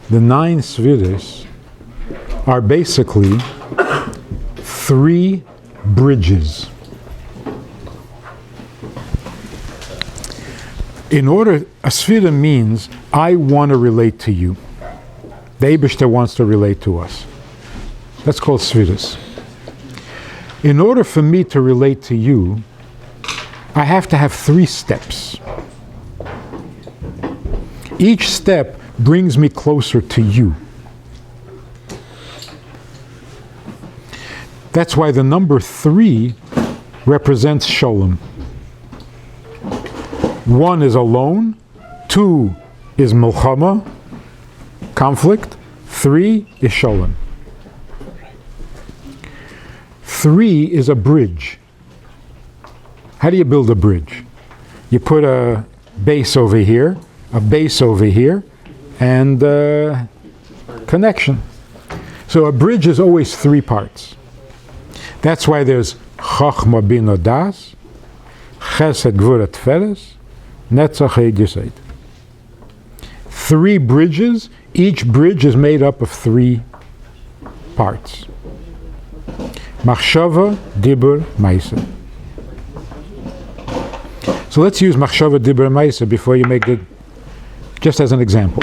The 9 Sfiros are basically 3 bridges. In order, a Sfira means, I want to relate to you. The Eibishter wants to relate to us. That's called Sfiros. In order for me to relate to you, I have to have 3 steps. Each step brings me closer to you. That's why the number 3 represents Shalom. 1 is alone, 2 is Milchama, conflict, 3 is Shalom. 3 is a bridge. How do you build a bridge? You put a base over here, a base over here, and connection. So a bridge is always 3 parts. That's why there's Chochma, Binah, Daas, Chesed, Gvura, Tferes, Netzach, Eid, Yesod. 3 bridges. Each bridge is made up of 3 parts. Machshava, Dibur, Maisa. So let's use Machshava, Dibur, Maisa before you make it, just as an example.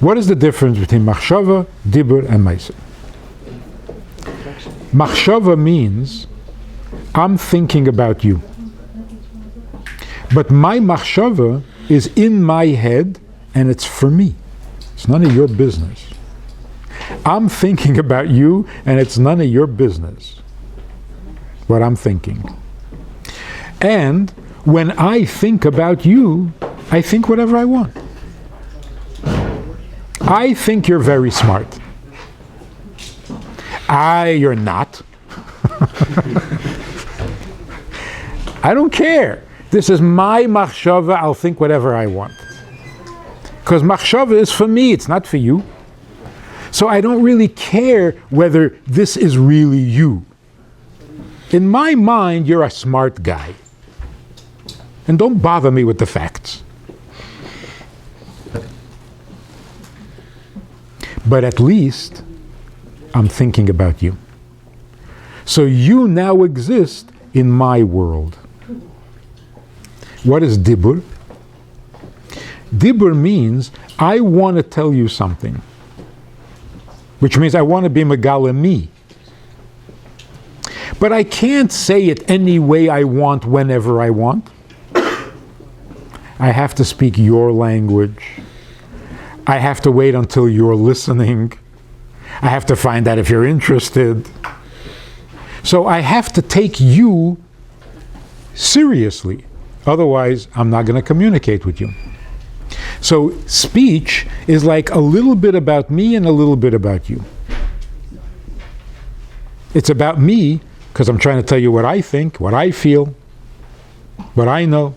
What is the difference between Machshava, Dibur, and Maisa? Machshava means I'm thinking about you. But my Machshava is in my head and it's for me. It's none of your business. I'm thinking about you and it's none of your business what I'm thinking. And when I think about you, I think whatever I want. I think you're very smart. You're not. I don't care. This is my machshava. I'll think whatever I want. Because machshava is for me, it's not for you. So I don't really care whether this is really you. In my mind, you're a smart guy. And don't bother me with the facts. But at least I'm thinking about you. So you now exist in my world. What is dibur? Dibur means I want to tell you something, which means I want to be megala me. But I can't say it any way I want, whenever I want. I have to speak your language. I have to wait until you're listening. I have to find out if you're interested. So I have to take you seriously. Otherwise, I'm not going to communicate with you. So speech is like a little bit about me and a little bit about you. It's about me because I'm trying to tell you what I think, what I feel, what I know.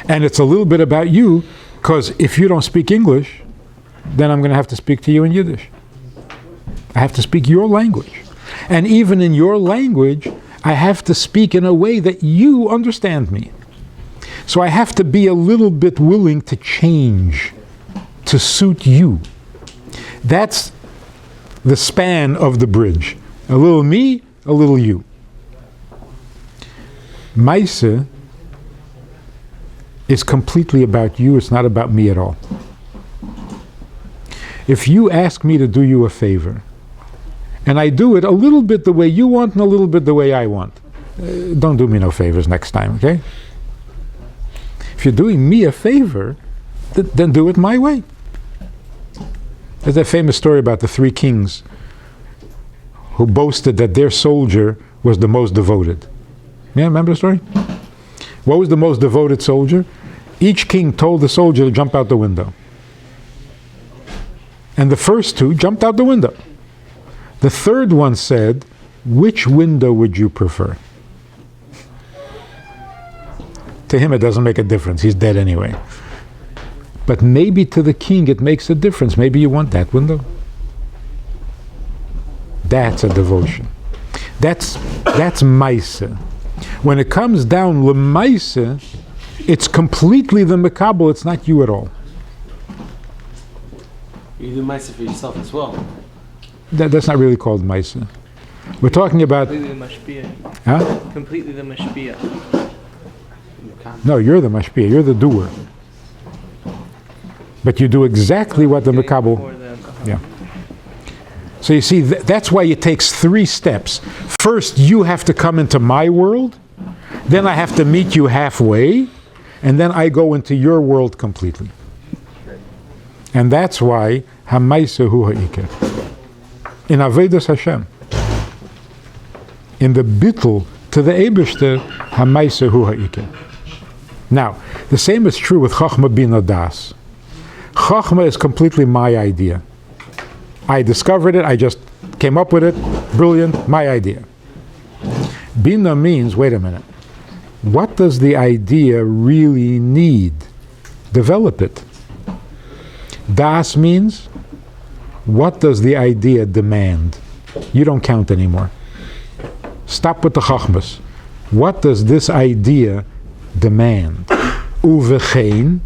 And it's a little bit about you because if you don't speak English, then I'm going to have to speak to you in Yiddish. I have to speak your language. And even in your language, I have to speak in a way that you understand me. So I have to be a little bit willing to change to suit you. That's the span of the bridge. A little me, a little you. Maisa is completely about you. It's not about me at all. If you ask me to do you a favor, and I do it a little bit the way you want and a little bit the way I want, don't do me no favors next time, okay? If you're doing me a favor, then do it my way. There's that famous story about the 3 kings who boasted that their soldier was the most devoted. Yeah, remember the story? What was the most devoted soldier? Each king told the soldier to jump out the window. And the first 2 jumped out the window. The third one said, which window would you prefer? To him it doesn't make a difference, he's dead anyway. But maybe to the king it makes a difference. Maybe you want that window. That's a devotion. That's Maisa. When it comes down L'Maisa, it's completely the Mekabel, it's not you at all. You do Maisa for yourself as well. That's not really called Maisa. We're talking about... Completely the mashpia. Huh? Completely the mashpia. No, you're the mashpia. You're the doer. But you do exactly what the Mekabel... Yeah. So you see, that's why it takes 3 steps. First, you have to come into my world. Then I have to meet you halfway. And then I go into your world completely. And that's why Hamaisa Hu Ha'ikeh. In Avodas Hashem. In the bittul to the Eibishter, Hamaisa Hu Ha'ikeh. Now, the same is true with Chochma, Binah, Daas. Chochma is completely my idea. I discovered it, I just came up with it, brilliant, my idea. Binah means, wait a minute, what does the idea really need? Develop it. Daas means, what does the idea demand? You don't count anymore. Stop with the Chochmas. What does this idea demand? Uvechein,